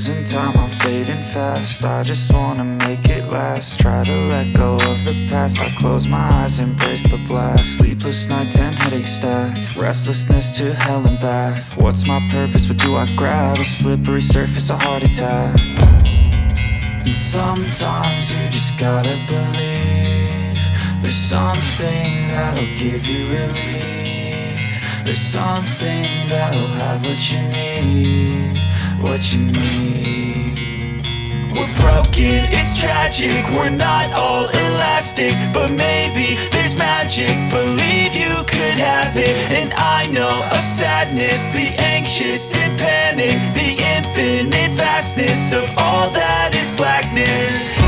losing time, I'm fading fast. I just wanna make it last. Try to let go of the past. I close my eyes, embrace the blast. Sleepless nights and headaches stack. Restlessness to hell and back. What's my purpose, what do I grab? A slippery surface, a heart attack. And sometimes you just gotta believe there's something that'll give you relief. There's something that'll have what you need, what you need. We're broken, it's tragic, we're not all elastic, but maybe there's magic. Believe you could have it, and I know of sadness, the anxious and panic, the infinite vastness of all that is blackness.